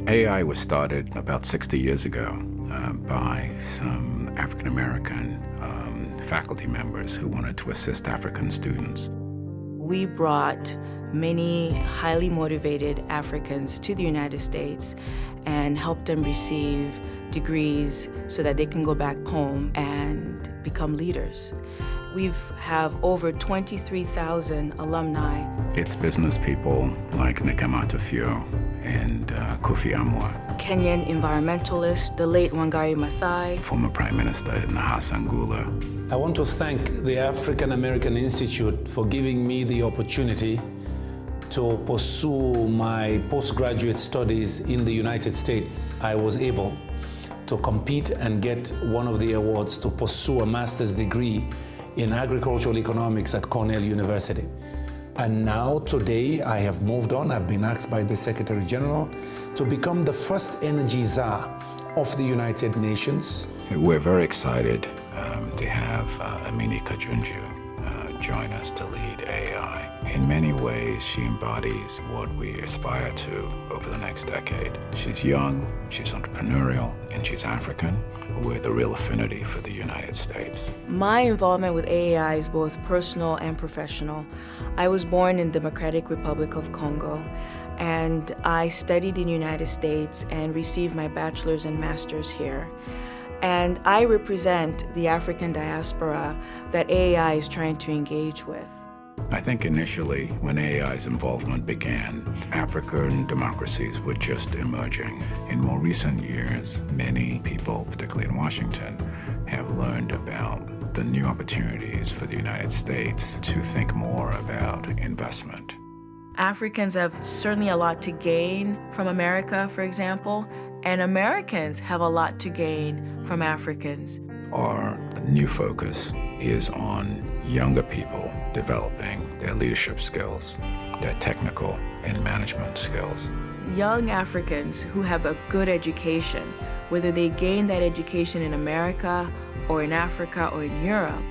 AAI was started about 60 years ago by some African-American faculty members who wanted to assist African students. We brought many highly motivated Africans to the United States and helped them receive degrees so that they can go back home and become leaders. We have over 23,000 alumni. It's business people like Nikamata Fio and Kofi Amwa. Kenyan environmentalist, the late Wangari Maathai. Former Prime Minister Hassan Gula. I want to thank the African American Institute for giving me the opportunity to pursue my postgraduate studies in the United States. I was able to compete and get one of the awards to pursue a master's degree in agricultural economics at Cornell University. And now, today, I have moved on. I've been asked by the Secretary General to become the first energy czar of the United Nations. We're very excited to have Amini Kajunju join us to lead AAI. In many ways, she embodies what we aspire to over the next decade. She's young, she's entrepreneurial, and she's African, with a real affinity for the United States. My involvement with AAI is both personal and professional. I was born in the Democratic Republic of Congo, and I studied in the United States and received my bachelor's and master's here. And I represent the African diaspora that AAI is trying to engage with. I think initially, when AAI's involvement began, African democracies were just emerging. In more recent years, many people, particularly in Washington, have learned about the new opportunities for the United States to think more about investment. Africans have certainly a lot to gain from America, for example, and Americans have a lot to gain from Africans. Our new focus is on younger people developing their leadership skills, their technical and management skills. Young Africans who have a good education, whether they gain that education in America or in Africa or in Europe,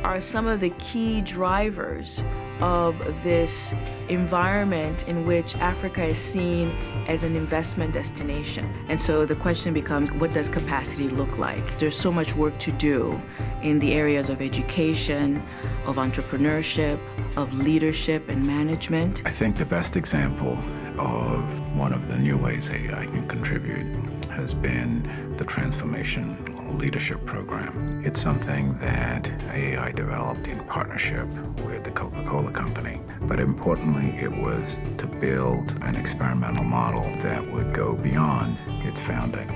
are some of the key drivers of this environment in which Africa is seen as an investment destination. And so the question becomes, what does capacity look like? There's so much work to do in the areas of education, of entrepreneurship, of leadership and management. I think the best example of one of the new ways AI can contribute has been the Transformation Leadership Program. It's something that AI developed in partnership with the Coca-Cola Company. But importantly, it was to build an experimental model that would go beyond its founding.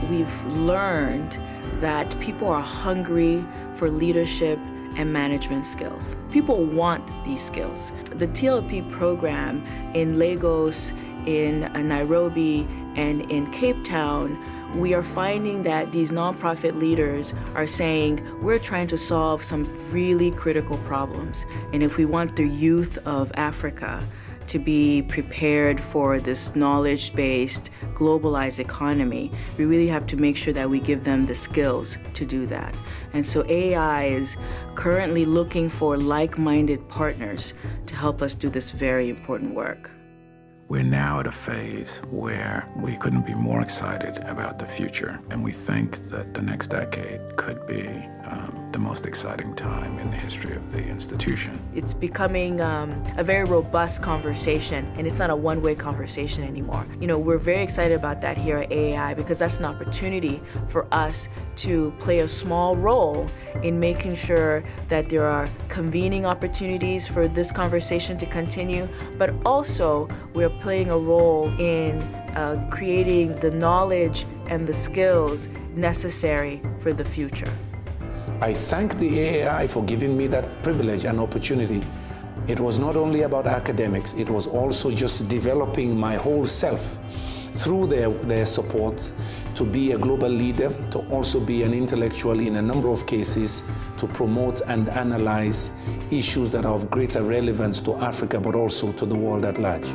We've learned that people are hungry for leadership and management skills. People want these skills. The TLP program in Lagos, in Nairobi, and in Cape Town, we are finding that these nonprofit leaders are saying, we're trying to solve some really critical problems. And if we want the youth of Africa to be prepared for this knowledge-based, globalized economy, we really have to make sure that we give them the skills to do that. And so AI is currently looking for like-minded partners to help us do this very important work. We're now at a phase where we couldn't be more excited about the future, and we think that the next decade could be the most exciting time in the history of the institution. It's becoming a very robust conversation, and it's not a one-way conversation anymore. You know, we're very excited about that here at AAI because that's an opportunity for us to play a small role in making sure that there are convening opportunities for this conversation to continue, but also we're playing a role in creating the knowledge and the skills necessary for the future. I thank the AAI for giving me that privilege and opportunity. It was not only about academics, it was also just developing my whole self through their support to be a global leader, to also be an intellectual in a number of cases, to promote and analyze issues that are of greater relevance to Africa, but also to the world at large.